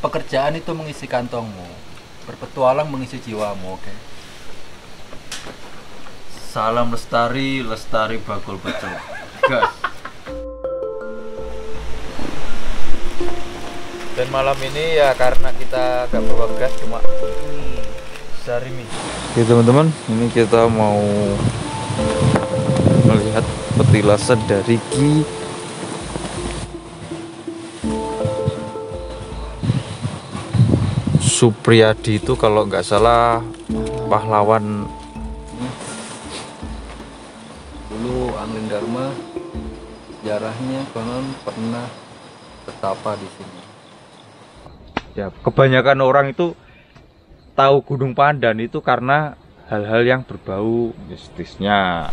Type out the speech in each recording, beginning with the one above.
Pekerjaan itu mengisi kantongmu, berpetualang mengisi jiwamu, oke? Salam lestari, lestari bakul pecel. Gas. Dan malam ini ya karena kita gak bawa gas, cuma sarimi. Oke teman-teman, ini kita mau melihat petilasan dari Ki Supriyadi. Itu kalau nggak salah pahlawan Dulu Angling Dharma sejarahnya konon pernah bertapa di sini. ya. Kebanyakan orang itu tahu Gunung Pandan itu karena hal-hal yang berbau mistisnya.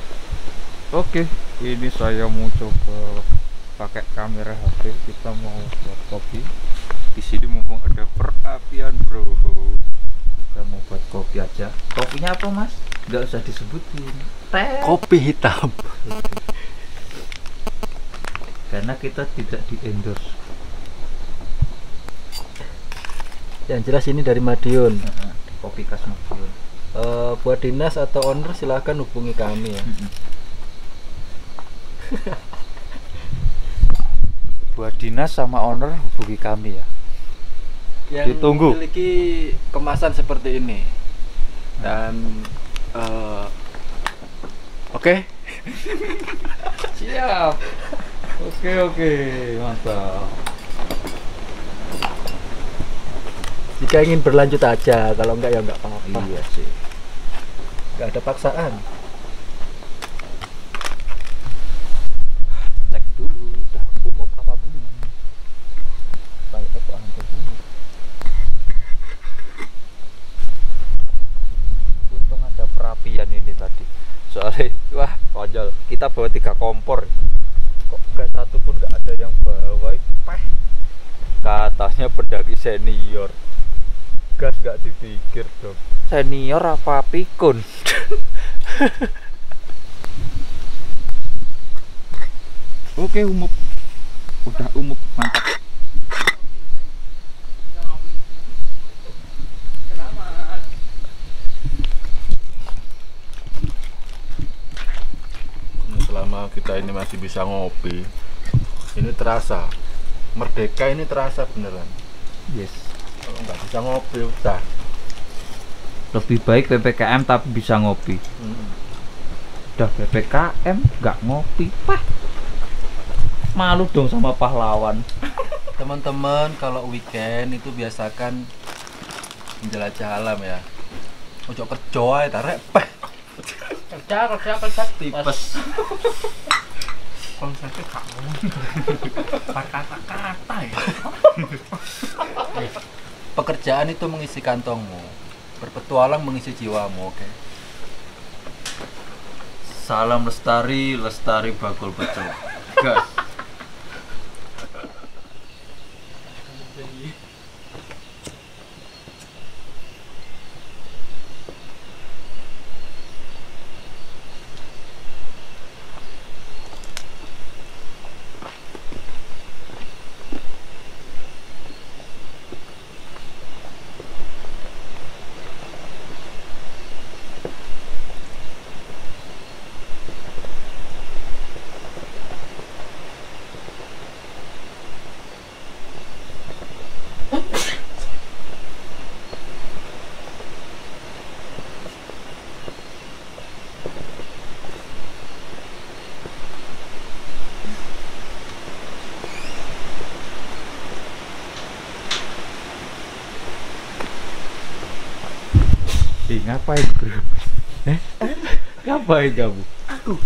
Oke, ini saya mau coba pakai kamera HP. Kita mau buat kopi. Di sini mumpung ada perapian, bro. Kita mau buat kopi aja. Kopinya apa, Mas? Nggak usah disebutin. Teh. Kopi hitam. Karena kita tidak di endorse. Yang jelas ini dari Madiun. Kopi khas Madiun. Buat dinas atau owner silahkan hubungi kami ya. Buat dinas sama owner hubungi kami ya. Yang Ditunggu. memiliki kemasan seperti ini. Dan oke. Siap. Oke, mantap. Jika ingin berlanjut aja, kalau enggak ya enggak apa-apa. Iya sih. Enggak ada paksaan. Cek dulu, udah umum apa belum? Baik, aku angkat dulu. Untung ada perapian ini tadi. Soalnya, wah, konyol. Kita bawa 3 kompor. Kok gas satu pun nggak ada yang bawa? Peh. Katanya pendaki senior. Gas nggak dipikir dong. Senior apa pikun? Oke, umup. Udah umup, mantap. Selama kita ini masih bisa ngopi, ini terasa merdeka, ini terasa beneran. Yes. Kalau nggak bisa ngopi udah. Lebih baik PPKM tapi bisa ngopi. Udah PPKM nggak ngopi, pah. Malu dong sama pahlawan. Teman-teman kalau weekend itu biasakan menjelajah alam ya. Ojo kerja ae tarek peh. Kerja tipes. Konsepnya kamu. Kata-kata ya. Pekerjaan itu mengisi kantongmu, berpetualang mengisi jiwamu, oke? Salam lestari, lestari bakul pecel. Gas. Ngapain bro? Ngapain kamu? Aku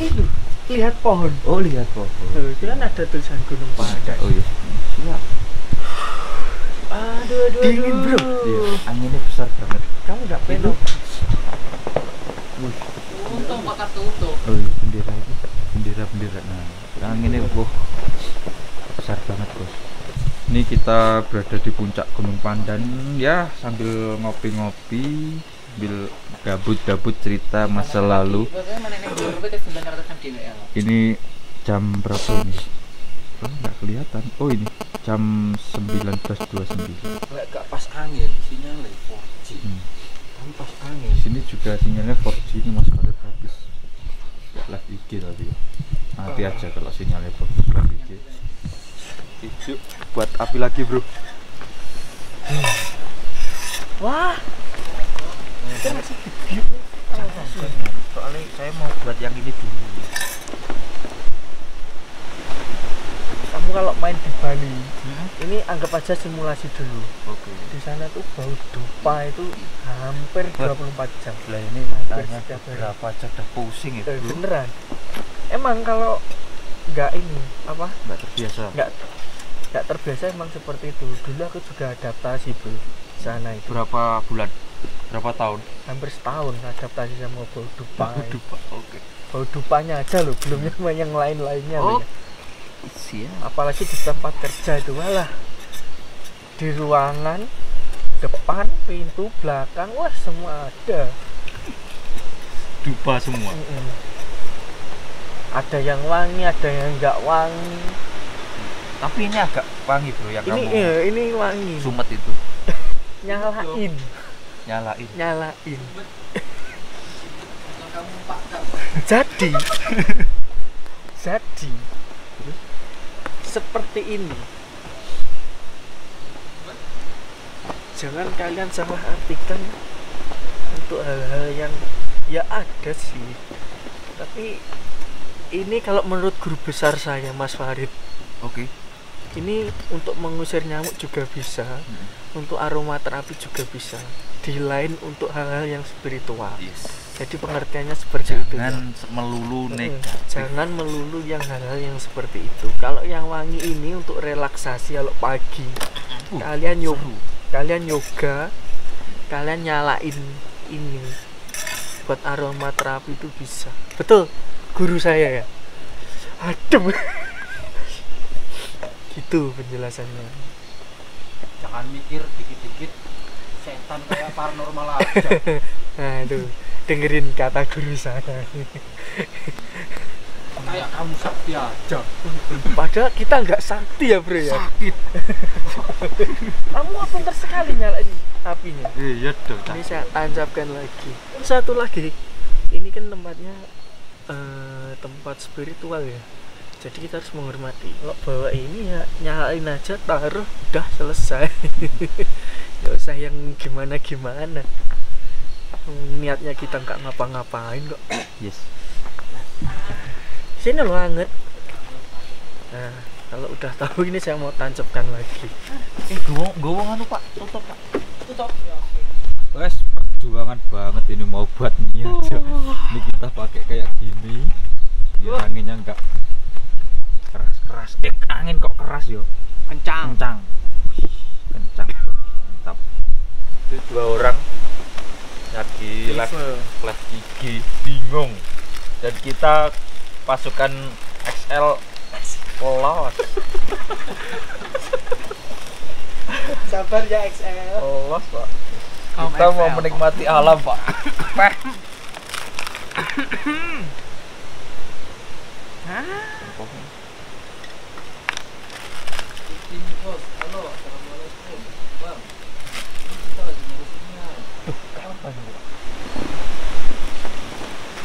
itu lihat pohon. Oh lihat pohon. Itu kan ada tulisan Gunung Pandan. Oh iya. Siap. Aduh, Dingin bro. Iya. Anginnya besar banget. Kamu nggak pengen? Untung pakai tutup. Oh iya, bendera itu. Bendera. Nah, anginnya besar banget bos. Ini kita berada di puncak Gunung Pandan ya, sambil ngopi-ngopi, sambil gabut-gabut cerita masa lalu. Ini jam berapa ini? nggak kelihatan. Oh ini jam 19.29. Gak pas angin, sinyalnya 4G. Kan pas angin. Di sini juga sinyalnya 4G ini Mas Farid habis live IG tadi. Hati aja kalau sinyalnya bagus live IG. Itu buat api lagi bro. Wah, itu masih video. Soalnya saya mau buat yang ini dulu. Kamu kalau main di Bali, ini anggap aja simulasi dulu. Oke. Di sana tuh bau dupa itu hampir 24 jam. Lah ini Hampir tanya setiap hari. berapa aja udah pusing itu. Beneran. Emang kalau nggak ini apa? Nggak terbiasa. Nggak terbiasa emang seperti itu. Dulu aku juga adaptasi bro di sana itu. Berapa bulan? Berapa tahun? Hampir setahun adaptasi sama bau dupa. Dupa. Oke. Bau dupanya aja loh, belum yang lain-lainnya loh. Oh. Ya. Siap. Apalagi di tempat kerja itu malah di ruangan depan, pintu, belakang, wah semua ada. Dupa semua. Ada yang wangi, ada yang enggak wangi. Tapi ini agak wangi bro yang Ini kamu ini wangi. sumet itu. Nyalain. Nyalain. Kamu pakar. Jadi seperti ini. Jangan kalian salah artikan untuk hal-hal yang ya ada sih. Tapi ini kalau menurut guru besar saya Mas Farid, Oke. ini untuk mengusir nyamuk juga bisa, untuk aromaterapi juga bisa. Di lain untuk hal-hal yang spiritual. Yes. Jadi pengertiannya seperti itu. Ya. Jangan melulu negatif. Jangan melulu yang hal-hal yang seperti itu. Kalau yang wangi ini untuk relaksasi kalau pagi. Kalian yoga, kalian nyalain ini buat aromaterapi itu bisa. Betul, guru saya ya. Adem. Gitu penjelasannya. Jangan mikir dikit-dikit setan kayak paranormal aja. Nah itu dengerin kata guru saya. Kayak kamu sakti aja. Padahal kita nggak sakti ya bro ya. Sakit. Kamu pintar sekali nyalain apinya. Iya dong. Ini saya tancapkan lagi. Satu lagi, ini kan tempatnya tempat spiritual ya. Jadi kita harus menghormati. Kalau bawa ini ya nyalain aja, taruh, udah selesai. Gak usah yang gimana-gimana. Niatnya kita nggak ngapa-ngapain kok. Yes. Sini lo anget. Nah, kalau udah tahu ini saya mau tancapkan lagi. Gowong anu Pak, tutup Pak. Tutup. Wes, perjuangan banget ini mau buat mie aja. Ini kita pakai kayak gini. Biar anginnya enggak keras. Angin kok keras yo. Kencang. Kencang. Mantap. Itu dua orang lagi live IG bingung. Dan kita pasukan XL lolos. Sabar ya XL. Lolos, Pak. Kita mau menikmati alam, Pak. Ini bos, halo, assalamualaikum, bang. Kita lagi nyari sinyal.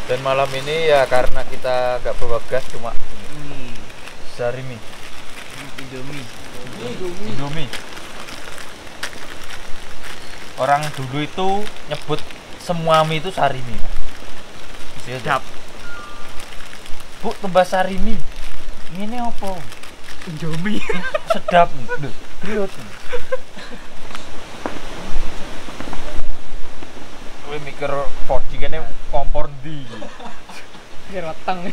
Dan malam ini ya karena kita gak bawa gas cuma sarimi. Indomie. Orang dulu itu nyebut semua mie itu sarimi. Sedap. Bu, tembak sarimi. Ini apa? Indomie. Sedap. Duh, kriut. Kowe mikir 4G kene kompor ndi? Ngeratang.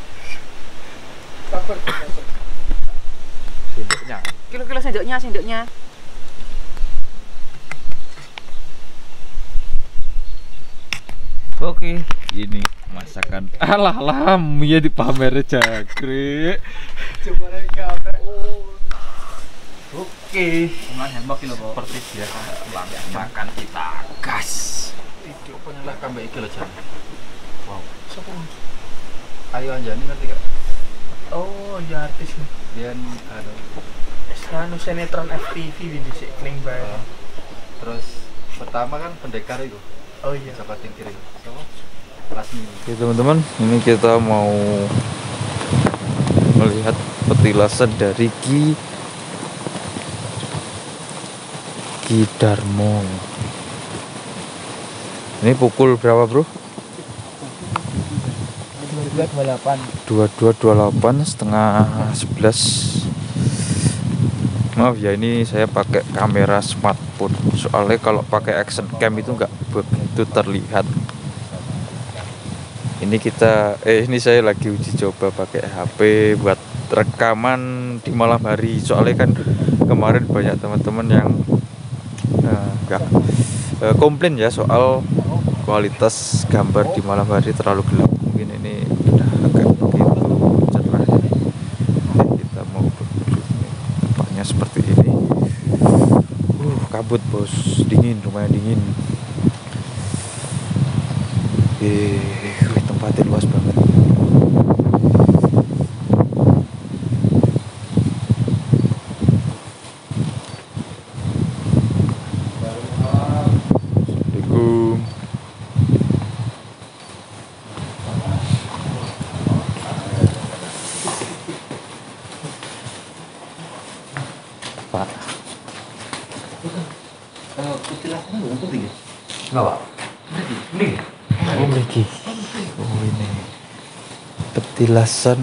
Sendoknya. Kilo-kilo sendoknya. Oke, ini masakan alah mie di pamer jagre. Coba naik kamera. Oke, seperti biasa makan kita gas. Itu penyelah kambing iki lho Jan. Wow. Sopo? Ayo anjani ngerti gak? Oh ya artis nih. Dia anu Anu sinetron FTV ini sih ning bae. terus pertama kan pendekar itu Oh iya. siapa tingkir itu siapa Lasmi. Oke teman-teman, ini kita mau melihat petilasan dari Ki Darmo. Ini pukul berapa bro? 22.28 setengah 11. Maaf ya, ini saya pakai kamera smartphone. Soalnya kalau pakai action cam itu nggak begitu terlihat. Ini saya lagi uji coba pakai HP buat rekaman di malam hari. Soalnya kan kemarin banyak teman-teman yang komplain ya soal kualitas gambar di malam hari terlalu gelap. Mungkin ini udah agak begitu cerah ya. Oke, kita mau berduduk tempatnya seperti ini. Kabut bos, dingin, lumayan dingin. Tempatnya luas banget. Assalamualaikum. Pak. Petilasannya bukan penting ya? Enggak Pak. Mending. Oh, mriki. Oh, ini petilasan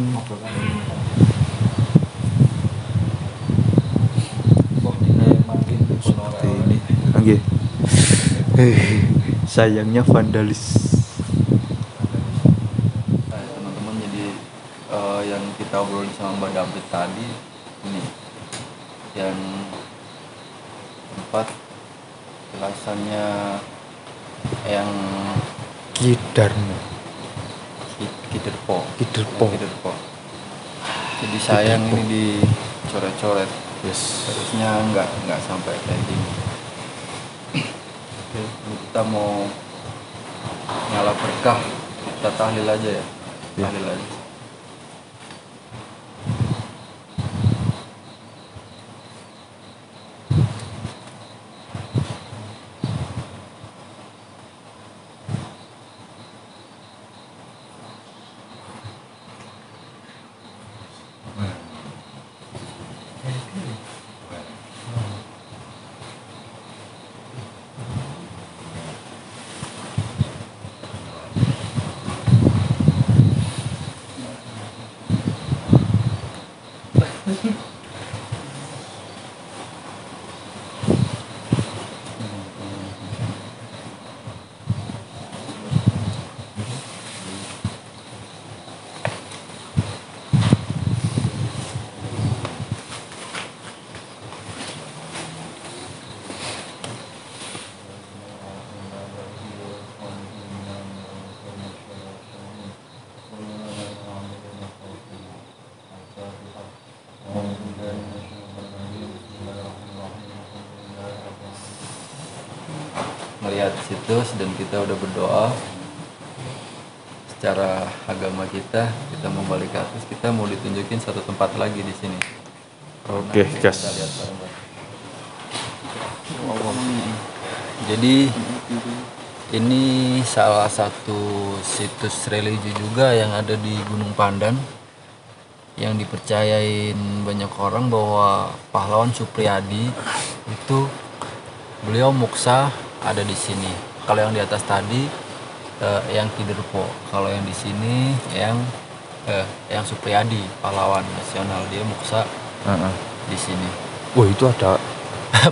seperti ini. Nggih. Sayangnya vandalis. Nah, teman-teman, jadi yang kita obrolin sama Mbak David tadi ini yang tempat jelasannya yang Ki Darmo. Kiderpo. Kiderpo. Jadi sayang ini dicoret-coret. Yes. Harusnya nggak sampai kayak gini. Oke, ini kita mau nyala berkah, kita tahlil aja ya. Ya. Tahlil aja. Melihat situs dan kita udah berdoa secara agama kita mau balik ke atas, kita mau ditunjukin satu tempat lagi di sini. Oke, Nah, guys. kita lihat bareng-bareng. Jadi ini salah satu situs religi juga yang ada di Gunung Pandan, yang dipercayain banyak orang bahwa pahlawan Supriyadi itu beliau muksa ada di sini. Kalau yang di atas tadi yang Kiderpo, kalau yang di sini yang Supriyadi, pahlawan nasional, dia muksa di sini. Wah, itu ada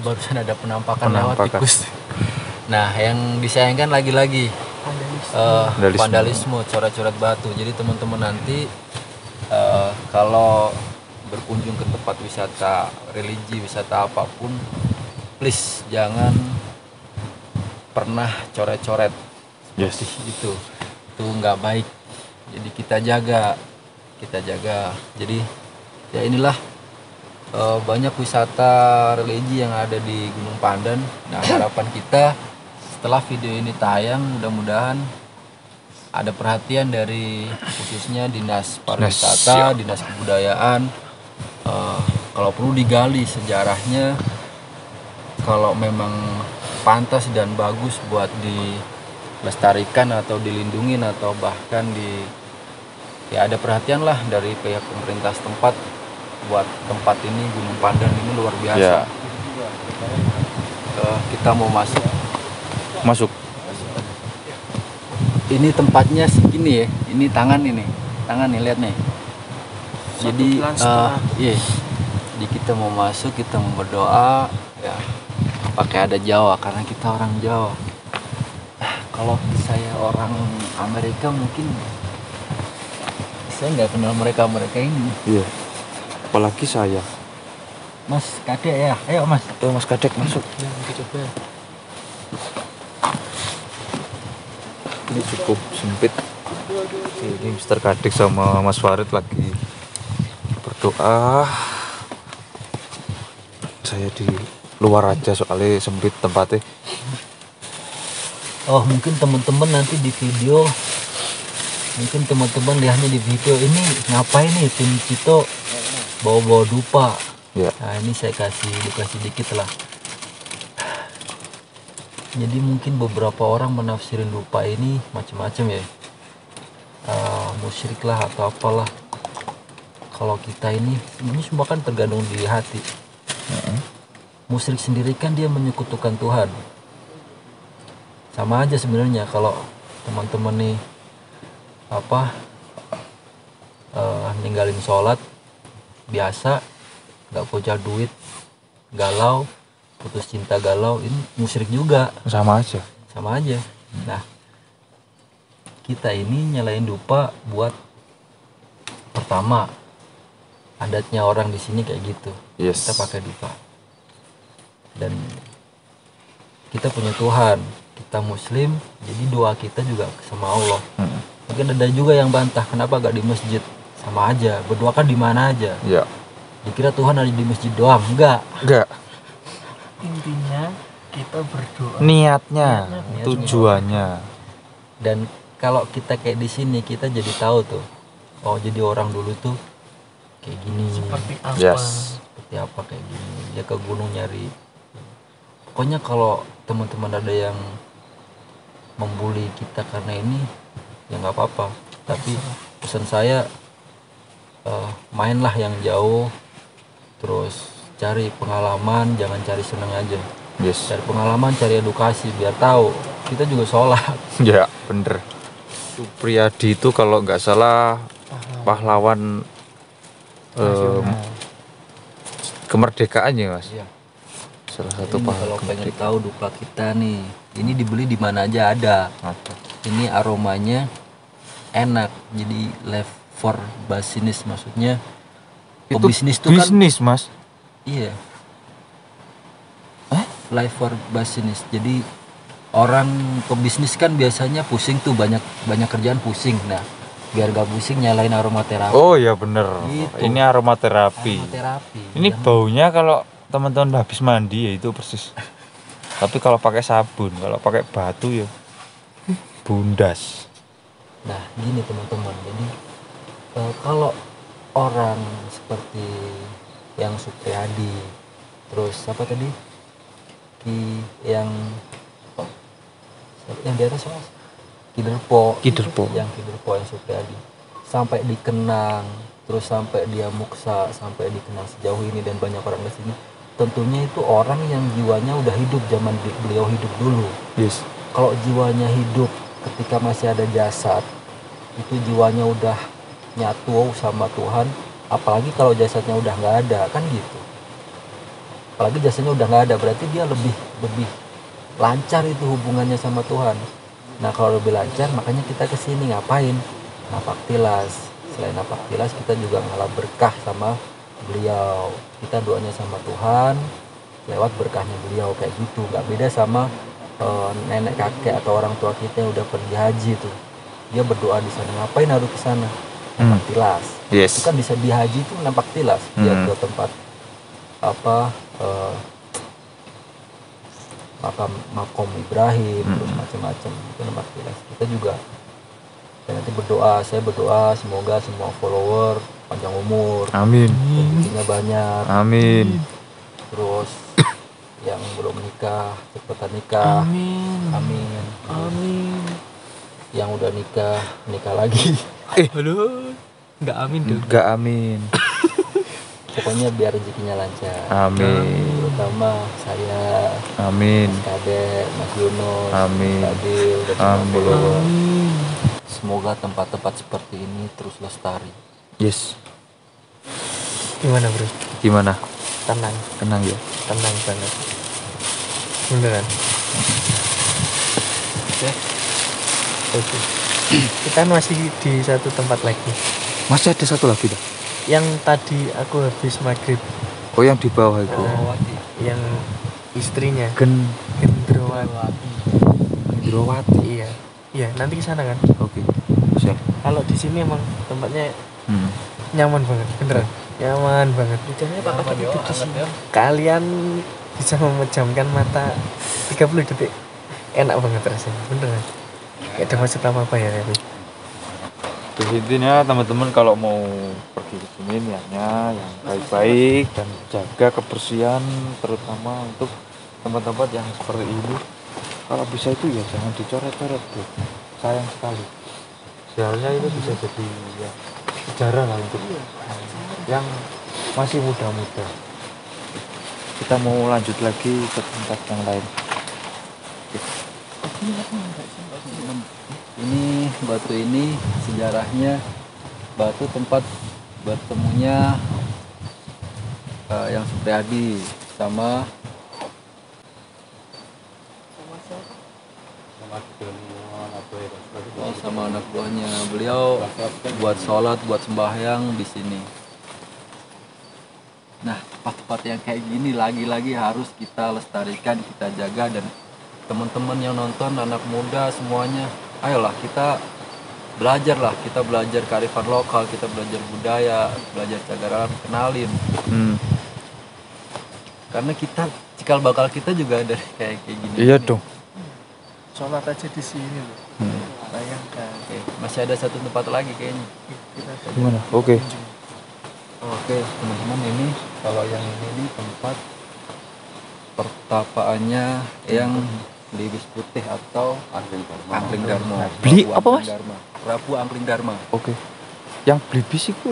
Barusan ada penampakan lewat Penampakan. tikus. Nah, yang disayangkan lagi-lagi vandalisme, coret-coret batu. Jadi teman-teman nanti kalau berkunjung ke tempat wisata religi, wisata apapun, please jangan pernah coret-coret. yes. Itu nggak baik. Jadi kita jaga. Jadi ya inilah banyak wisata religi yang ada di Gunung Pandan. Nah, harapan kita setelah video ini tayang, mudah-mudahan ada perhatian dari khususnya dinas siap. pariwisata, dinas kebudayaan, kalau perlu digali sejarahnya, kalau memang pantas dan bagus buat dilestarikan atau dilindungin atau bahkan ya ada perhatian lah dari pihak pemerintah setempat buat tempat ini, Gunung Pandan ini luar biasa. Ya. Kita mau masuk. Ini tempatnya segini ya. Ini tangan nih, lihat nih. Jadi iya. Jadi kita mau masuk, kita mau berdoa ya pakai adat Jawa karena kita orang Jawa. Kalau saya orang Amerika mungkin saya nggak kenal mereka ini. Iya. Apalagi saya. Mas Kadek ya, ayo Mas. Ayo Mas Kadek masuk. Ya, kita coba. Ini cukup sempit. Ini Mr. Kadek sama Mas Farid lagi berdoa. Saya di luar aja soalnya sempit tempatnya. Oh mungkin teman-teman nanti di video, mungkin teman-teman lihatnya di video ini ngapain nih tim Cito bawa-bawa dupa. Ya. Nah ini saya kasih edukasi dikit lah. Jadi mungkin beberapa orang menafsirin dupa ini macam-macam ya, musyrik lah atau apalah. Kalau kita ini semua kan tergantung di hati. Musyrik sendiri kan dia menyekutukan Tuhan. Sama aja sebenarnya kalau teman-teman nih ninggalin sholat biasa, nggak punya duit, galau, putus cinta galau, ini musyrik juga. Sama aja. Nah kita ini nyalain dupa buat pertama adatnya orang di sini kayak gitu. Yes. Kita pakai dupa dan kita punya Tuhan, kita Muslim, jadi doa kita juga sama Allah. Mungkin ada juga yang bantah kenapa gak di masjid, sama aja berdoa kan di mana aja. Ya. Dikira Tuhan ada di masjid doang, enggak. Intinya kita berdoa. Niatnya, tujuannya. Dan kalau kita kayak di sini kita jadi tahu tuh, oh jadi orang dulu tuh kayak gini, Seperti apa? Yes. seperti apa kayak gini, dia ke gunung nyari. Pokoknya kalau teman-teman ada yang membuli kita karena ini ya nggak apa-apa, tapi pesan saya mainlah yang jauh, terus cari pengalaman, jangan cari seneng aja. Yes. Cari pengalaman, cari edukasi biar tahu kita juga sholat. Ya, bener. Supriyadi itu kalau nggak salah pahlawan kemerdekaannya, Mas. Iya. Salah satu Ini pahlawan kalau pengen kemerdekaan. tahu dupa kita nih, ini dibeli di mana aja ada. Ada. Ini aromanya enak, jadi live for business, maksudnya pebisnis tuh kan. Bisnis, Mas. Iya. Live for business. Jadi orang pebisnis kan biasanya pusing tuh, banyak kerjaan pusing. Nah, biar gak pusing nyalain aromaterapi. Oh ya bener. Gitu. Ini aromaterapi. Aromaterapi. Ini Jangan- baunya kalau teman-teman habis mandi ya itu persis. Tapi kalau pakai sabun, kalau pakai batu ya bundas. Nah, gini teman-teman. Jadi kalau orang seperti yang Supriyadi, terus apa tadi? Yang di atas Mas? Kiderpo. Yang Kiderpo yang Supriyadi. Sampai dikenang, terus sampai dia muksa, sampai dikenang sejauh ini dan banyak orang di sini. Tentunya itu orang yang jiwanya udah hidup zaman beliau hidup dulu. Yes. Kalau jiwanya hidup ketika masih ada jasad, itu jiwanya udah nyatu sama Tuhan. Apalagi kalau jasadnya udah nggak ada, kan gitu. Apalagi jasadnya udah nggak ada, berarti dia lebih lancar itu hubungannya sama Tuhan. Nah kalau lebih lancar, makanya kita kesini ngapain? Napak tilas. Selain napak tilas, kita juga ngalah berkah sama beliau. Kita doanya sama Tuhan lewat berkahnya beliau kayak gitu. Nggak beda sama nenek kakek atau orang tua kita yang udah pergi haji tuh. Dia berdoa di sana. Ngapain harus ke sana? Napak tilas. Yes. Itu kan bisa di haji tuh napak tilas. Dia ke tempat makom Ibrahim, terus macam-macam itu napak tilas. Kita juga Dan nanti berdoa, saya berdoa semoga semua follower panjang umur, Amin. rezekinya banyak. Amin. Terus yang belum nikah cepetan nikah. Amin. Amin. Amin. Yang udah nikah lagi. Halo. Enggak amin dong. Enggak amin. Pokoknya biar rezekinya lancar. Amin. Terutama saya, Amin. Mas Kade, Mas Yunus, Amin. Mas Fadil, dan semua Amin. follower. Amin. Semoga tempat-tempat seperti ini terus lestari. Yes. Gimana, Bro? Gimana? Tenang, Tenang ya. tenang banget. Beneran. Oke. Oke. Kita masih di satu tempat lagi. Masih ada satu lagi dah. Yang tadi aku habis maghrib, Oh, yang di bawah itu. yang istrinya Gen Gendrowati. Gendrowati. Iya. Iya, nanti ke sana kan. Oke. Siap. Kalau di sini emang tempatnya Hmm. nyaman banget, beneran. Nyaman banget. Lidahnya bakal hidup di sini. Kalian bisa memejamkan mata 30 detik. Enak banget rasanya, beneran. Kayak ada maksud apa ya, tapi. Terus intinya teman-teman kalau mau pergi ke sini niatnya yang baik-baik dan jaga kebersihan terutama untuk tempat-tempat yang seperti ini. Kalau bisa itu ya jangan dicoret-coret bro. Sayang sekali. Seharusnya itu bisa jadi ya, sejarah lah untuk yang masih muda-muda. Kita mau lanjut lagi ke tempat yang lain. Ini batu ini sejarahnya batu tempat bertemunya yang Supriyadi sama sama anak buahnya. Beliau buat sholat, buat sembahyang di sini. Nah, tempat-tempat yang kayak gini lagi-lagi harus kita lestarikan, kita jaga, dan teman-teman yang nonton, anak muda semuanya, ayolah kita belajar kearifan lokal, kita belajar budaya, belajar cagaran, kenalin. Karena kita cikal bakal kita juga dari kayak gini. Iya dong. Sholat aja di sini loh. Bayangkan. Oke, masih ada satu tempat lagi kayaknya. Kita ada Gimana? Oke. Oke, teman-teman, ini kalau yang ini tempat pertapaannya yang Liwis Putih atau Angkling Dharma. Beli Prabu apa, Mas? Angkling Dharma. Prabu Angkling Dharma. Oke. Yang Blibis itu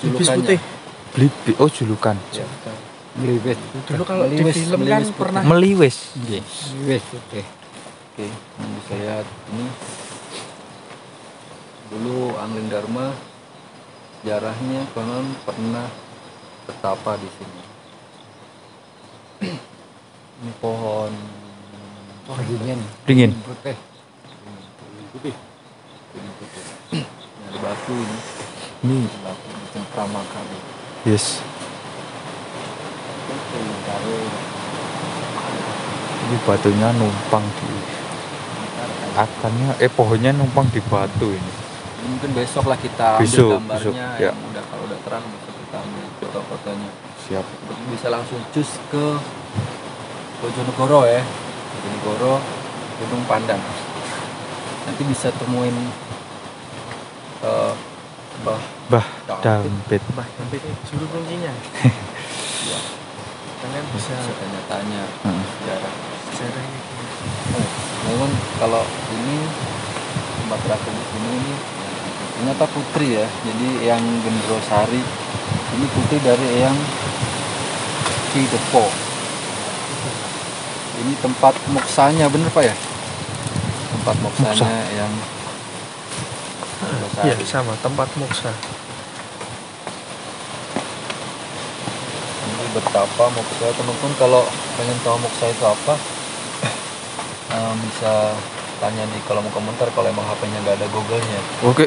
Ibis putih. Blibi, oh julukan. Ya. Meliwis. Dulu kalau di Meliwis, film kan Meliwis putih. pernah Meliwis. Meliwis putih. Oke, yang bisa lihat ini dulu Angling Dharma, sejarahnya konon pernah bertapa di sini. Ini pohon Dingin. Dingin. Putih. Putih. dari batu ini, Ini batu cengkramakan. yes. Ini batunya numpang di akarnya, pohonnya numpang di batu ini. Mungkin besok lah kita ambil Besok, gambarnya, besok, ya. yang udah kalau udah terang besok kita ambil foto-fotonya. Siap. Bisa langsung cus ke Bojonegoro ya, Bojonegoro, Gunung Pandan. Nanti bisa temuin Bah Dampit. Mbah Dampit juru kuncinya. Ya, Kalian bisa bisa tanya-tanya Heeh. sejarah. sejarahnya gimana. Namun kalau ini tempat terakhir di sini ini ternyata putri ya. Jadi yang Gendrosari ini putri dari yang Ki Depo. Ini tempat moksanya, bener Pak ya? Tempat moksanya yang Iya, sama tempat moksa. ini bertapa moksa. Teman-teman kalau pengen tahu moksa itu apa, bisa tanya di kolom komentar kalau emang HP-nya nggak ada Google-nya. Oke,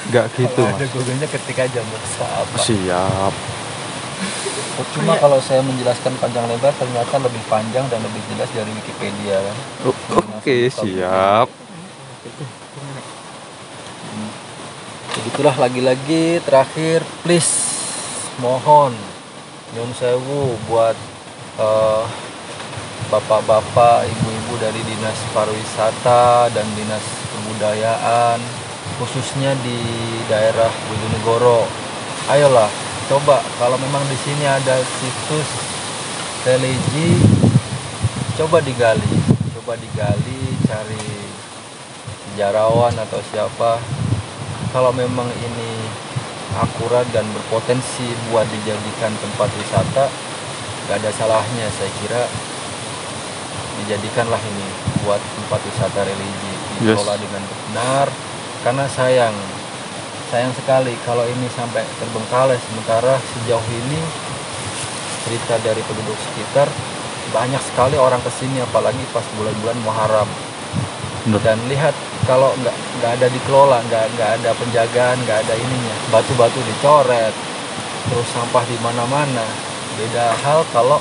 nggak gitu Kalau ada mas. Google-nya ketik aja moksa apa. Siap. Cuma kalau saya menjelaskan panjang lebar ternyata lebih panjang dan lebih jelas dari Wikipedia kan. Oke, siap. Begitulah, lagi-lagi terakhir please mohon nyun sewu buat bapak-bapak, ibu-ibu dari dinas pariwisata dan dinas kebudayaan, khususnya di daerah Bojonegoro. Ayolah, coba kalau memang di sini ada situs religi, coba digali, cari sejarawan atau siapa. Kalau memang ini akurat dan berpotensi buat dijadikan tempat wisata, gak ada salahnya saya kira dijadikanlah ini buat tempat wisata religi, dikelola dengan benar. Karena sayang sekali kalau ini sampai terbengkalai, sementara sejauh ini cerita dari penduduk sekitar banyak sekali orang kesini, apalagi pas bulan-bulan Muharram. Dan lihat kalau nggak ada dikelola, nggak ada penjagaan, nggak ada ininya, batu-batu dicoret, terus sampah di mana-mana. Beda hal kalau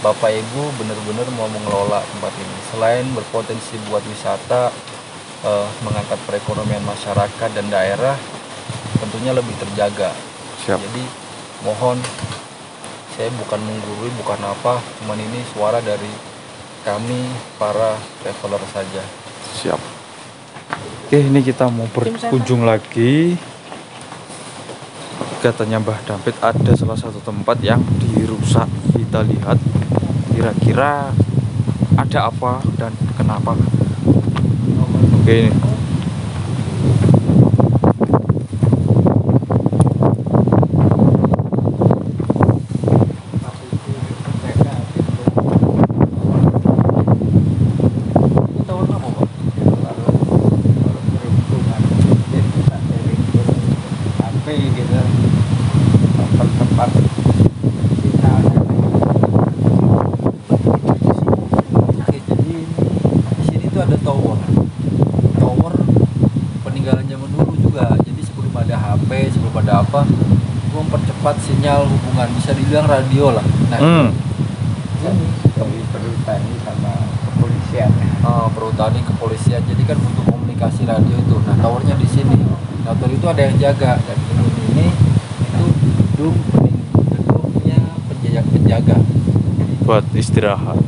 Bapak Ibu benar-benar mau mengelola tempat ini. Selain berpotensi buat wisata, mengangkat perekonomian masyarakat dan daerah, tentunya lebih terjaga. Siap. Jadi mohon, saya bukan menggurui, bukan apa, cuman ini suara dari kami para traveler saja. Siap. Oke, ini kita mau berkunjung lagi. Katanya Mbah Dampit ada salah satu tempat yang dirusak. Kita lihat kira-kira ada apa dan kenapa. Oke, ini Oke, jadi di sini tuh ada tower peninggalan zaman dulu juga. Jadi sebelum ada HP, sebelum ada apa, itu mempercepat sinyal hubungan, bisa dibilang radio lah. Nah, ini perhutani sama kepolisian. perhutani kepolisian. Jadi kan untuk komunikasi radio itu. Nah, towernya di sini. Nah, tower itu ada yang jaga, dan gedung ini itu gedungnya penjaga. buat istirahat.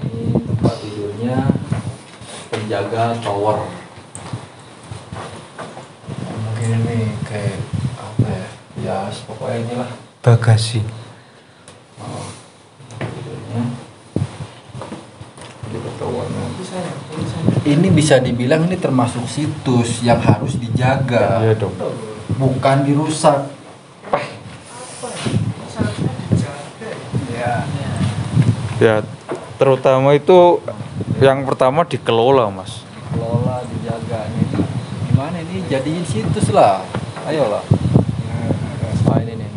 Ini tempat tidurnya penjaga tower. Mungkin ini kayak apa ya? Ya, pokoknya inilah Bagasi. tidurnya. Ini bisa dibilang ini termasuk situs yang harus dijaga, Iya dong. bukan dirusak. Ya, terutama itu yang pertama dikelola, Mas. Dikelola, dijaga. Ini gimana ini jadiin situs lah. Ayolah. Nah, ini nih.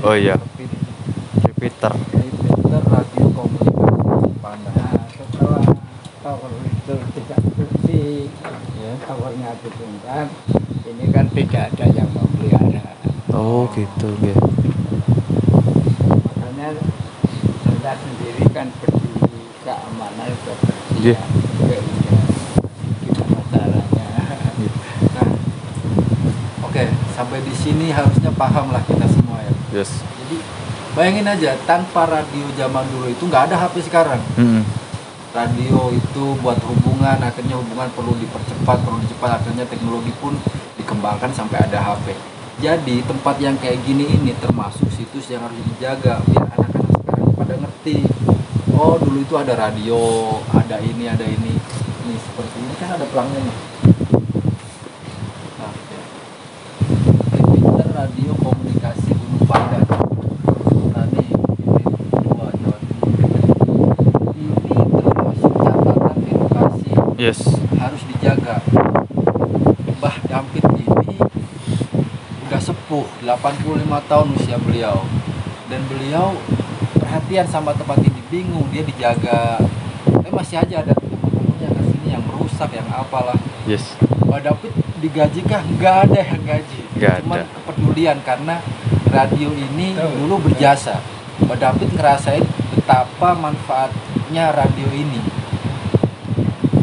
Oh iya, repeater. Repeater radio komunikasi Pandang. Setelah tower itu tidak bersih, Ya. towernya dibongkar, ini kan tidak ada yang memelihara. Oh gitu, ya. Makanya saya sendiri kan berdiri keamanan kebersihan. Iya. Gimana caranya? Nah, oke, sampai di sini harusnya paham lah kita semua ya. Yes. Jadi bayangin aja, tanpa radio zaman dulu itu nggak ada HP sekarang. Radio itu buat hubungan, akhirnya hubungan perlu dipercepat, akhirnya teknologi pun dikembangkan sampai ada HP. Jadi tempat yang kayak gini ini termasuk situs yang harus dijaga biar anak-anak sekarang pada ngerti. Oh, dulu itu ada radio, ada ini. Ini seperti ini kan ada pelangnya nih. Nah, ya. Repeater radio komunikasi Gunung Pandan. Nah, nih, ini dua Jawa Timur. Ini termasuk catatan edukasi, Yes. harus dijaga. Mbah Dampit ini udah sepuh, 85 tahun usia beliau, dan beliau perhatian sama tempat ini, bingung dia dijaga, tapi masih aja ada teman-temannya ke sini yang merusak, yang apalah. Yes. Mbah Dampit digaji kah? Nggak ada yang gaji, Nggak cuman ada. kepedulian karena radio ini dulu berjasa. Mbah Dampit ngerasain betapa manfaatnya radio ini,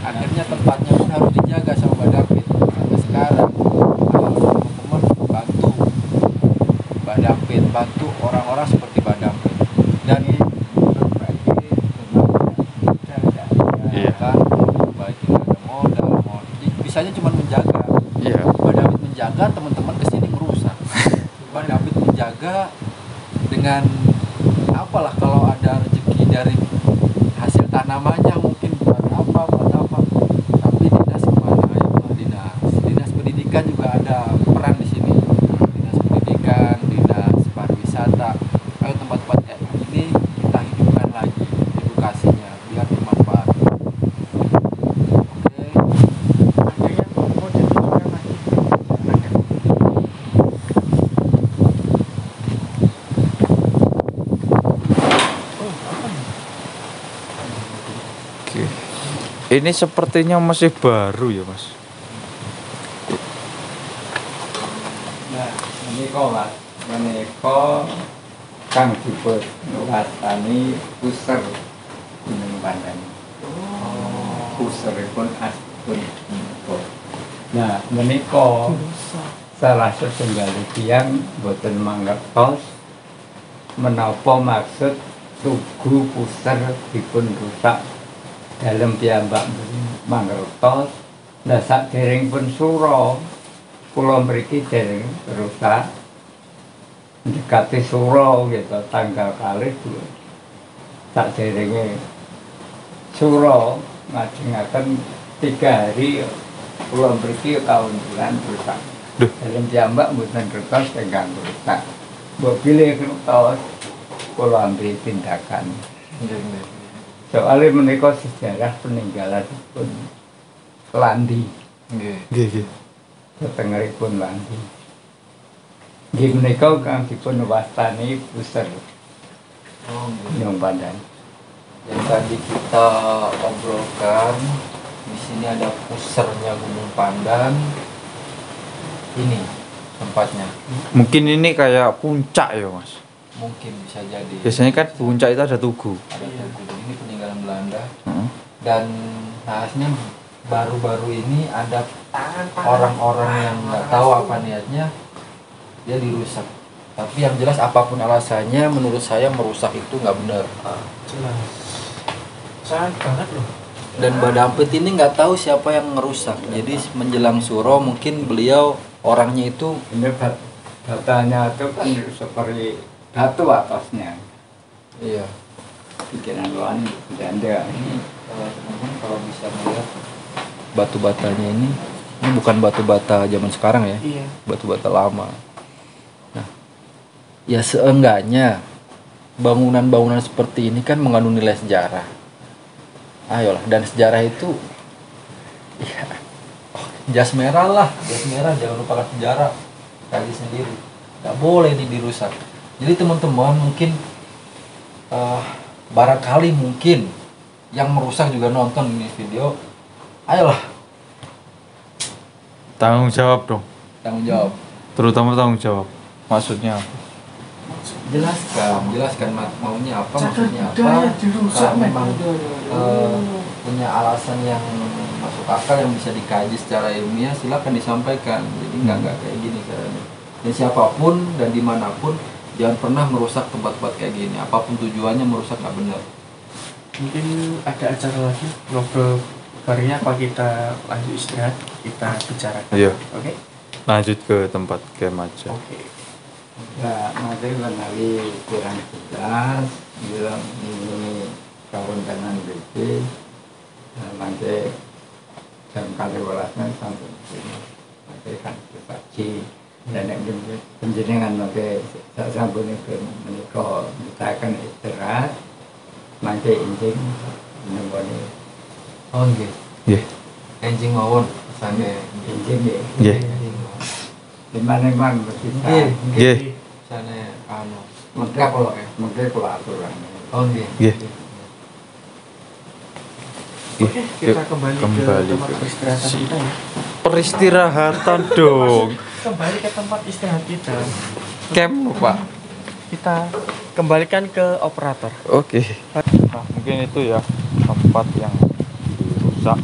akhirnya tempatnya pun harus dijaga sama Mbah Dampit sampai sekarang. Teman-teman bantu Mbah Badampit, bantu orang-orang seperti Badampit. Dan Iya. kan, baik itu ada modal, bisanya cuma menjaga. Iya. Badampit menjaga, teman-teman kesini merusak. Badampit menjaga dengan apalah, kalau ada rezeki dari hasil tanamannya mungkin buat apa, tapi dinas kemana? Ayo dinas pendidikan juga ada peran di sini, dinas pendidikan, dinas pariwisata. Ayo tempat-tempat kayak gini kita hidupkan lagi edukasinya biar bermanfaat. Oke. Ada yang mau diteruskan lagi? Ada. Oke. Ini sepertinya masih baru ya, Mas. Nah, menika kang dipun wastani puser Gunung Pandan. Puseripun asbun. Nah, menika salah setunggalipun boten mangertos menapa maksud tugu puser dipun rusak dalem piyambak mangertos. Nah, saderengipun sura kula mriki dereng rusak dekati sura gitu tanggal kalih saderenge sura ngajengaken 3 hari kula mriki kaundulan rusak. Duh. Dalem piyambak mboten kertos ingkang rusak. Mbok bilih kertos kula ambil tindakan. Soalnya menika sejarah peninggalanipun Landi. Nggih. Nggih. Setengahipun Landi. Nggih menika kang dipun wastani puser Oh, nggih. Gunung Pandan. Yang tadi kita obrolkan, di sini ada pusernya Gunung Pandan. Ini tempatnya, Mungkin ini kayak puncak ya, Mas. mungkin bisa jadi. Biasanya kan puncak itu ada tugu. Ada tugu. Jadi ini peninggalan Belanda. Heeh. Dan khasnya baru-baru ini ada orang-orang yang nggak tahu apa niatnya, dia dirusak. Tapi yang jelas apapun alasannya, menurut saya merusak itu nggak benar. Jelas. Sayang banget loh. Dan Badampit ini nggak tahu siapa yang ngerusak. Jadi menjelang suro mungkin beliau orangnya itu Ini batanya itu kan seperti batu atasnya. iya. Pikiran luar janda. Ini teman-teman kalau bisa melihat batu batanya ini bukan batu bata zaman sekarang ya, Iya. batu bata lama. Nah, ya seenggaknya bangunan-bangunan seperti ini kan mengandung nilai sejarah. Ayolah, dan sejarah itu ya jas merah lah, jas merah, jangan lupakan sejarah, kaji sendiri, nggak boleh ini dirusak. Jadi teman-teman mungkin barangkali mungkin yang merusak juga nonton ini video, ayolah Tanggung jawab dong. tanggung jawab. Terutama tanggung jawab. Maksudnya apa? Jelaskan maunya apa, Cagar maksudnya apa. budaya dirusak, Kalau memang men. punya alasan yang masuk akal yang bisa dikaji secara ilmiah, silakan disampaikan. Jadi nggak kayak gini caranya. Dan siapapun dan dimanapun jangan pernah merusak tempat-tempat kayak gini. Apapun tujuannya, merusak nggak benar. Mungkin ada acara lagi ngobrol barunya, apa kita lanjut istirahat, kita bicarakan. Iya. Oke? Lanjut ke tempat camp aja. Oke. Ya, nanti menali kurang jelas, bilang ini kawan kanan BP, nanti jam kali walasnya sampai sini, nanti kan saksi dan yang penjenengan nanti saya sambung ke menikah, kita akan istirahat, nanti injing menemani Oh nggih. Nggih. Enjing mawon pesannya. injing ya, Nggih. di mana-mana kita, Nggih. Pesannya anu. mungkin kalau aturan. Oh nggih. Nggih. Oke, kita kembali ke tempat ke peristirahatan kita ya. peristirahatan dong. Kembali ke tempat istirahat kita. Camp lupa. Kita kembalikan ke operator. Oke. Nah, mungkin itu ya tempat yang dirusak.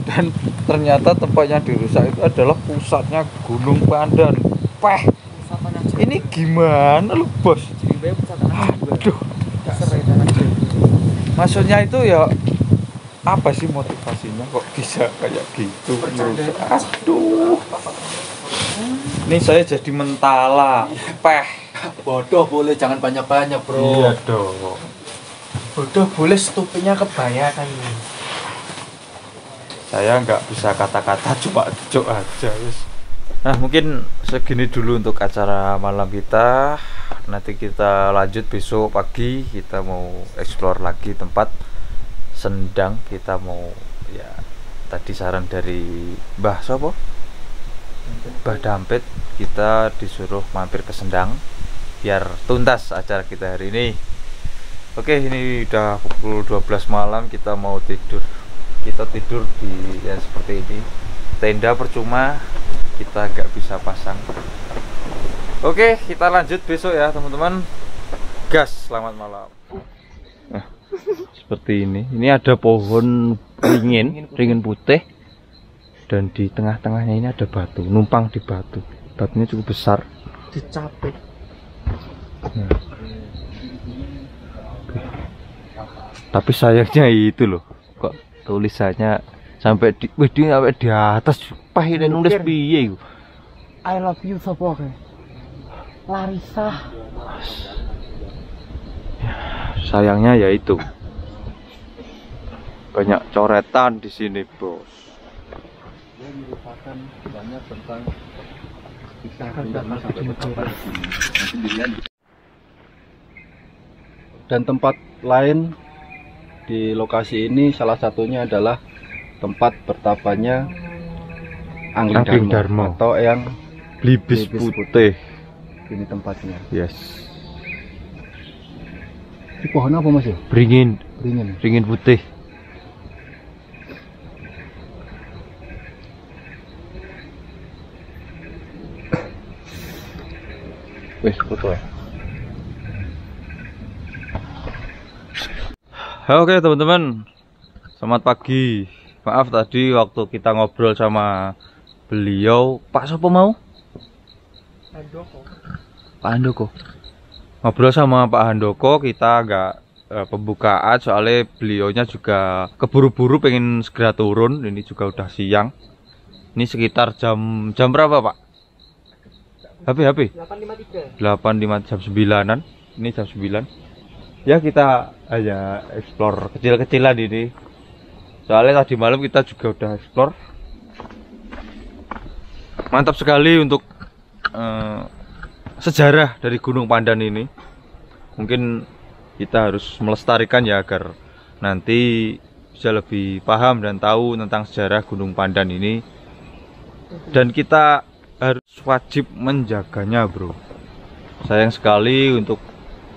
Dan ternyata tempat yang dirusak itu adalah pusatnya Gunung Pandan. Peh. Wisatanya Ini gimana lu bos? Aduh. Maksudnya itu ya apa sih motivasinya kok bisa kayak gitu merusak? Aduh. Ini saya jadi mentala. Peh. Bodoh boleh, jangan banyak-banyak bro. Iya dong. Bodoh boleh, stupidnya kebanyakan ini. Saya nggak bisa kata-kata, cuma cok aja wis. Nah mungkin segini dulu untuk acara malam kita. Nanti kita lanjut besok pagi, kita mau explore lagi tempat Sendang. Kita mau ya tadi saran dari Mbah Sopo, Mbah Dampit, kita disuruh mampir ke Sendang biar tuntas acara kita hari ini. Oke, ini udah pukul 12 malam, kita mau tidur. Kita tidur di ya seperti ini. Tenda percuma, kita nggak bisa pasang. Oke, kita lanjut besok ya teman-teman. Gas, selamat malam. Nah, seperti ini. Ini ada pohon ringin putih, dan di tengah-tengahnya ini ada batu, numpang di batu. Batunya cukup besar. Dicapek. Nah. Tapi sayangnya itu loh, kok tulisannya sampai di atas. Pahit nulis piye iku? I love you sapa kae? Larissa. Sayangnya ya itu. Banyak coretan di sini, Bos. Merupakan banyak tentang dan tempat lain di lokasi ini, salah satunya adalah tempat bertapanya Angling Darmo atau yang Blibis putih. Ini tempatnya. Yes. Ini pohon apa mas ya? Beringin putih. Wes foto ya. Oke teman-teman, selamat pagi. Maaf tadi waktu kita ngobrol sama beliau, Pak Sopo mau? Pak Handoko. Ngobrol sama Pak Handoko, kita agak pembukaan soalnya beliaunya juga keburu-buru pengen segera turun. Ini juga udah siang. Ini sekitar jam berapa Pak? HP 8.53 jam 9-an. Ini jam 9. Ya kita hanya explore kecil-kecilan ini. Soalnya tadi malam kita juga udah explore. Mantap sekali untuk sejarah dari Gunung Pandan ini. Mungkin kita harus melestarikan ya agar nanti bisa lebih paham dan tahu tentang sejarah Gunung Pandan ini. Dan kita harus wajib menjaganya, bro. Sayang sekali untuk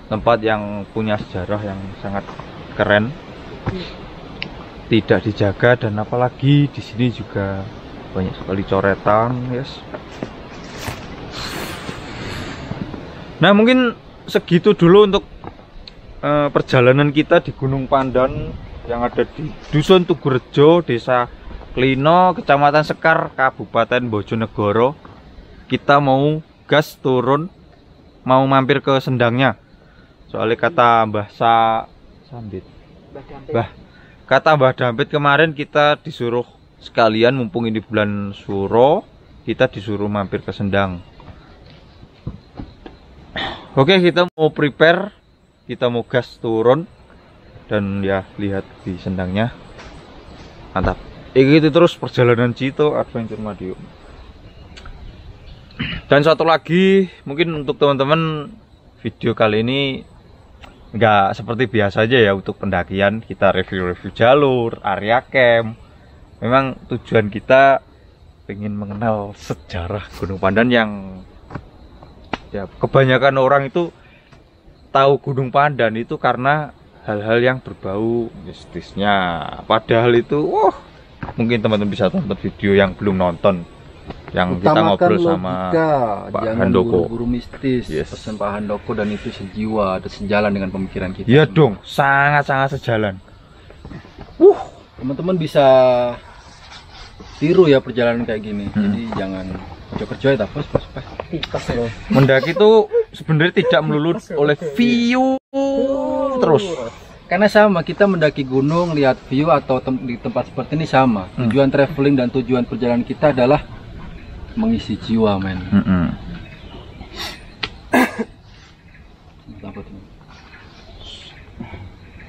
tempat yang punya sejarah yang sangat keren tidak dijaga, dan apalagi di sini juga banyak sekali coretan, yes. Nah mungkin segitu dulu untuk perjalanan kita di Gunung Pandan yang ada di Dusun Tugurejo, Desa Klino, Kecamatan Sekar, Kabupaten Bojonegoro. Kita mau gas turun, mau mampir ke Sendangnya. Soalnya kata kata Mbah Dampit kemarin kita disuruh sekalian, mumpung ini bulan Suro, kita disuruh mampir ke Sendang. Oke, kita mau prepare, kita mau gas turun, dan ya lihat di Sendangnya. Mantap. Itu terus perjalanan Cito Adventure Madiun. Dan satu lagi, mungkin untuk teman-teman, video kali ini nggak seperti biasa aja ya untuk pendakian. Kita review-review jalur, area camp. Memang tujuan kita pengen mengenal sejarah Gunung Pandan yang ya kebanyakan orang itu tahu Gunung Pandan itu karena hal-hal yang berbau mistisnya. Padahal itu, mungkin teman-teman bisa tonton video yang belum nonton, yang kita ngobrol sama Pak Handoko. Buru-buru mistis, yes. Pesan Pak Handoko, dan itu sejiwa dan sejalan dengan pemikiran kita. Iya dong, sangat-sangat sejalan. Teman-teman bisa tiru ya perjalanan kayak gini. Jadi jangan kerja-kerja ya, bos. Mendaki itu sebenarnya tidak melulu oleh view terus. Karena sama, kita mendaki gunung, lihat view atau di tempat seperti ini sama. Tujuan traveling dan tujuan perjalanan kita adalah mengisi jiwa, men.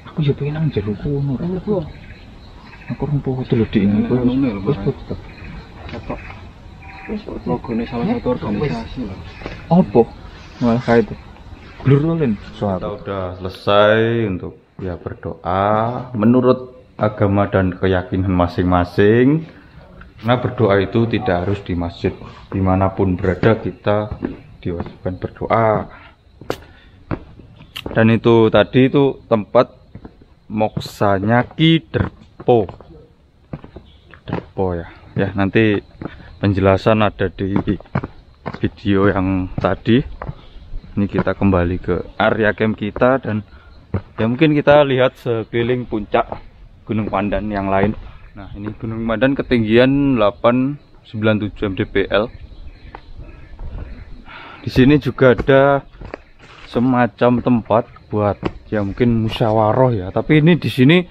Aku ya pengen nang jero kono. Aku rumpuh dulu di ini. Logone salah satu organisasi lah. Apa? Malah kayak itu. Glurulin. Kita udah selesai untuk ya berdoa menurut agama dan keyakinan masing-masing. Karena berdoa itu tidak harus di masjid, dimanapun berada kita diwajibkan berdoa. Dan itu tadi itu tempat moksanya Ki Derpo. Derpo ya. Ya nanti penjelasan ada di video yang tadi. Ini kita kembali ke area camp kita dan ya mungkin kita lihat sekeliling puncak Gunung Pandan yang lain. Nah ini Gunung Pandan ketinggian 897 mdpl. Di sini juga ada semacam tempat buat ya mungkin musyawarah ya. Tapi ini di sini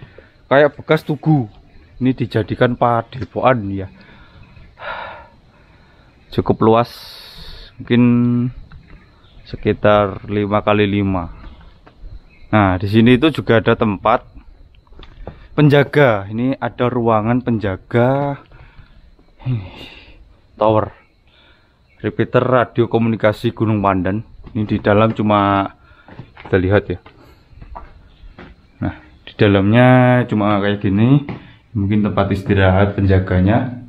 kayak bekas tugu. Ini dijadikan padepokan ya. Cukup luas, mungkin sekitar 5x5. Nah, di sini itu juga ada tempat penjaga. Ini ada ruangan penjaga tower repeater radio komunikasi Gunung Pandan. Ini di dalam cuma kita lihat ya. Nah, di dalamnya cuma kayak gini. Mungkin tempat istirahat penjaganya.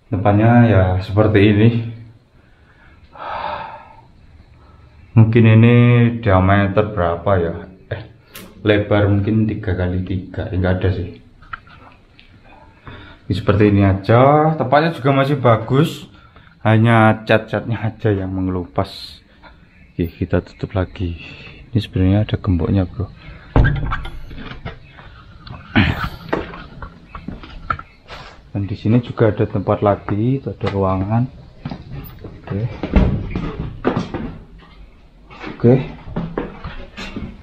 Tempatnya ya seperti ini. Mungkin ini diameter berapa ya? Lebar mungkin 3x3. Enggak ada sih. Ini seperti ini aja. Tempatnya juga masih bagus. Hanya cat-catnya aja yang mengelupas. Oke, kita tutup lagi. Ini sebenarnya ada gemboknya, bro. Dan di sini juga ada tempat lagi. Itu ada ruangan. Oke.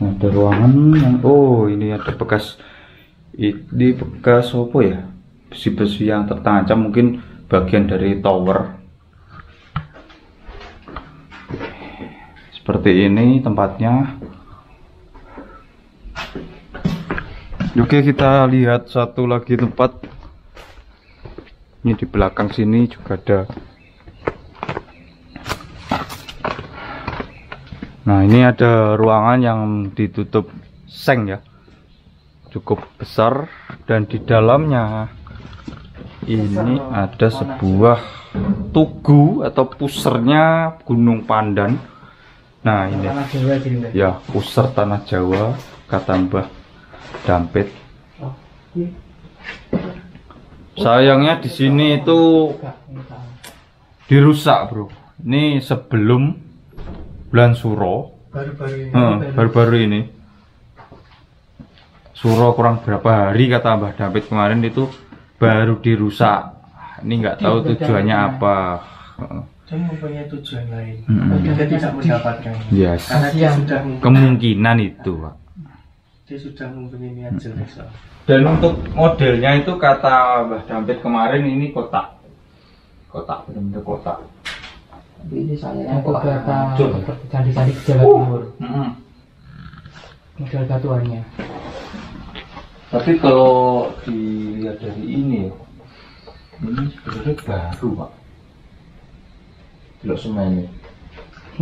Nah, ada ruangan yang ini ada bekas apa ya? Besi-besi yang tertancap, mungkin bagian dari tower. Seperti ini tempatnya. Oke, kita lihat satu lagi tempat. Ini di belakang sini juga ada. Nah, ini ada ruangan yang ditutup seng ya. Cukup besar dan di dalamnya ini ada sebuah tugu atau pusernya Gunung Pandan. Nah, ini ya puser tanah Jawa kata Mbah Dampit. Sayangnya di sini itu dirusak, bro. Ini sebelum bulan Suro, baru-baru ini. Suro kurang berapa hari kata Mbah Dampit kemarin itu baru dirusak. Ini nggak tahu tujuannya apa. Dia mempunyai tujuan lain. Dia tidak mendapatkan. Yes. Karena dia sudah Kemungkinan itu, Pak. Dia sudah mempunyai niat jelek. Dan untuk modelnya itu kata Mbah Dampit kemarin ini kotak, benar-benar kotak. Ini saya yang beberapa candi-candi di Jawa Timur. Model batuannya. Tapi kalau dilihat dari ini ya, ini sebenarnya baru, Pak. Blok semen ini.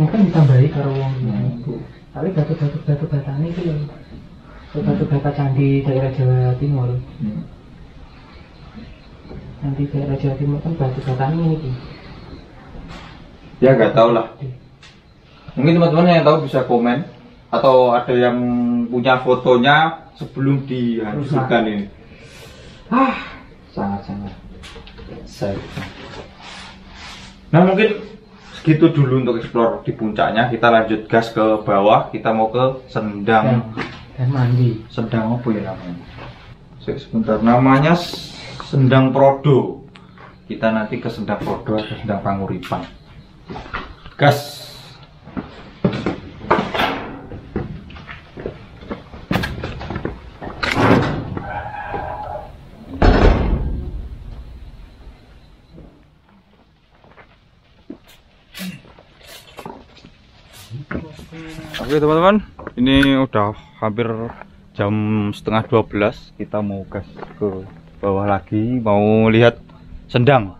Mungkin ditambahi karo wong. Tapi batu batane itu yang batu bata candi daerah Jawa Timur. Nanti daerah Jawa Timur kan batu batane ini. Ya nggak tahu lah. Mungkin teman-teman yang tahu bisa komen atau ada yang punya fotonya sebelum dihancurkan ini. Sangat-sangat sayang. Nah mungkin segitu dulu untuk explore di puncaknya. Kita lanjut gas ke bawah. Kita mau ke Sendang dan mandi. Sendang apa ya namanya? Sebentar, namanya Sendang Prodo. Kita nanti ke Sendang Prodo atau Sendang Panguripan. Gas. Oke teman-teman, ini udah hampir jam setengah 12. Kita mau gas ke bawah lagi, mau lihat Sendang.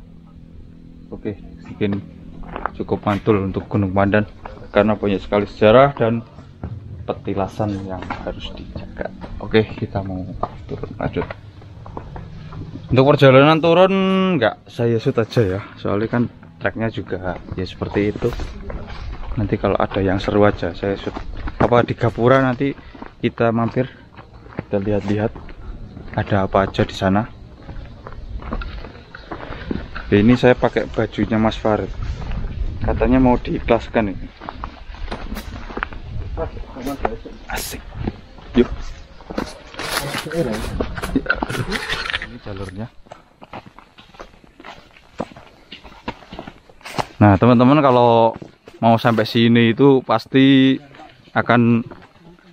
Oke, mungkin cukup mantul untuk Gunung Pandan karena banyak sekali sejarah dan petilasan yang harus dijaga. Oke, kita mau turun lanjut. Untuk perjalanan turun nggak saya shoot aja ya, soalnya kan treknya juga ya seperti itu. Nanti kalau ada yang seru aja saya shoot. Apa di Gapura nanti kita mampir, kita lihat-lihat ada apa aja di sana. Ini saya pakai bajunya Mas Farid, katanya mau diikhlaskan ini. Asik. Yuk. Ini jalurnya. Nah teman-teman, kalau mau sampai sini itu pasti akan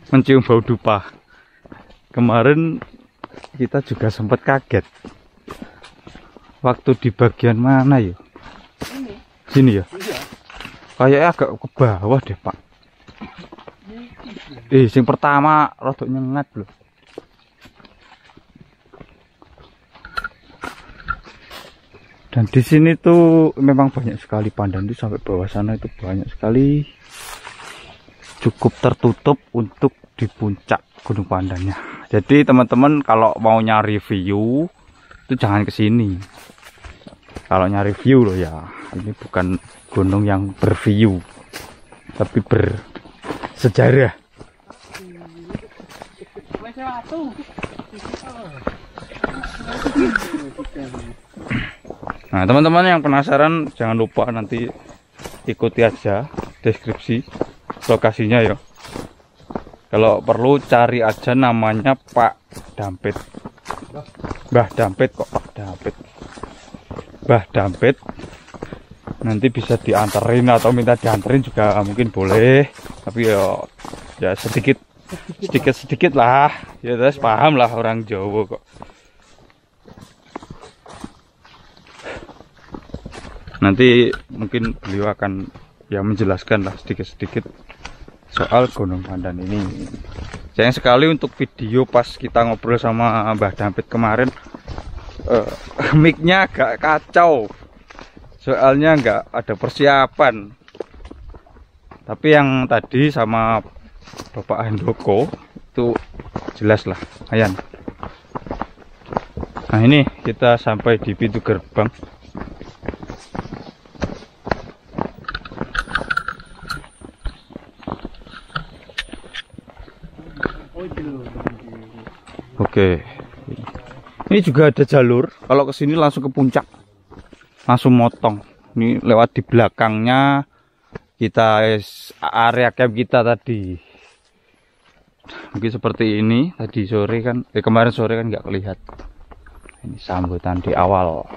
mencium bau dupa. Kemarin kita juga sempat kaget waktu di bagian mana ya? Sini ya? Kayaknya agak ke bawah deh Pak. Sing pertama rodok nyengat loh. Dan di sini tuh memang banyak sekali pandan, itu sampai bawah sana itu banyak sekali. Cukup tertutup untuk di puncak Gunung Pandannya. Jadi teman-teman kalau mau nyari view itu jangan ke sini. Kalau nyari view loh ya, ini bukan gunung yang berview, tapi bersejarah. Nah teman-teman yang penasaran jangan lupa nanti ikuti aja deskripsi lokasinya ya. Kalau perlu cari aja namanya Pak Dampit, Mbah Dampit kok, Pak Dampit, Mbah Dampit. Nanti bisa dianterin atau minta dianterin juga mungkin boleh, tapi ya sedikit lah ya, terus paham lah orang Jawa kok. Nanti mungkin beliau akan ya menjelaskan lah sedikit-sedikit soal Gunung Pandan ini. Sayang sekali untuk video pas kita ngobrol sama Mbah Dampit kemarin, mic-nya agak kacau, soalnya nggak ada persiapan. Tapi yang tadi sama Bapak Handoko itu jelas lah, ayan. Nah ini kita sampai di pintu gerbang. Oke, ini juga ada jalur. Kalau ke sini langsung ke puncak, langsung motong. Ini lewat di belakangnya kita area camp kita tadi. Mungkin seperti ini. Tadi sore kan, kemarin sore kan nggak kelihatan. Ini sambutan di awal.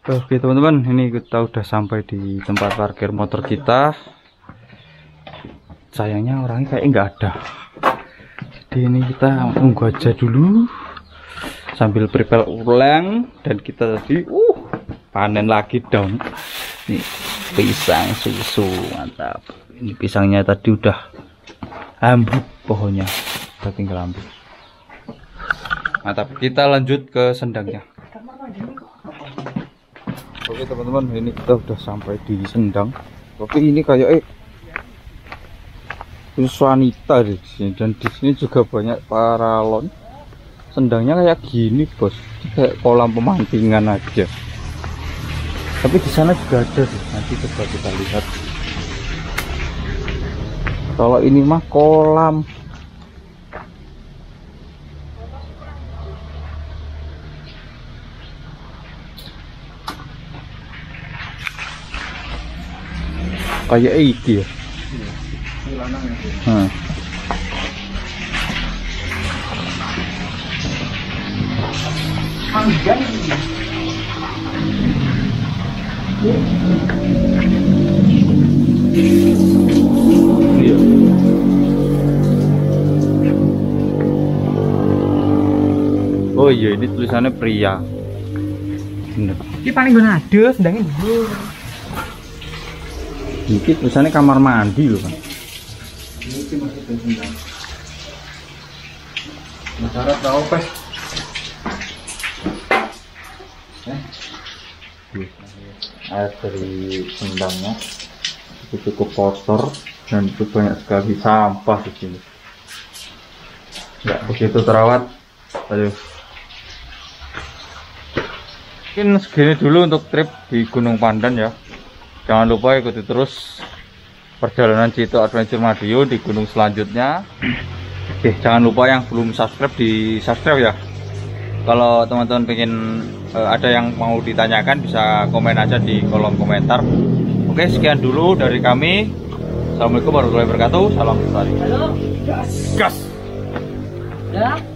Oke teman-teman, ini kita udah sampai di tempat parkir motor kita. Sayangnya orangnya kayak nggak ada, jadi ini kita tunggu aja dulu sambil prepare ulang. Dan kita tadi panen lagi dong. Nih pisang susu mantap. Ini pisangnya tadi udah ambruk pohonnya, udah tinggal ambil. Mantap, kita lanjut ke Sendangnya. Oke teman-teman, ini kita udah sampai di Sendang. Oke, ini kayak wanita di sini, dan di sini juga banyak paralon. Sendangnya kayak gini bos, kayak kolam pemancingan aja. Tapi di sana juga ada sih, nanti coba kita lihat. Kalau ini mah kolam. Kayak iki ya. Iya. Oh iya, ini tulisannya pria. Bener. Ini paling gue nado, sedangin dulu. Ini tulisannya kamar mandi loh kan. Masyarakat tahu pes. Air dari sendangnya itu cukup kotor dan itu banyak sekali sampah di sini. Nggak begitu terawat. Aduh. Mungkin segini dulu untuk trip di Gunung Pandan ya. Jangan lupa ikuti terus perjalanan Cito Adventure Madiun di gunung selanjutnya. Oke, jangan lupa yang belum subscribe di subscribe ya. Kalau teman-teman pengen ada yang mau ditanyakan bisa komen aja di kolom komentar. Oke, sekian dulu dari kami. Assalamualaikum warahmatullahi wabarakatuh. Salam lestari. Halo, gas. Gas. Ya.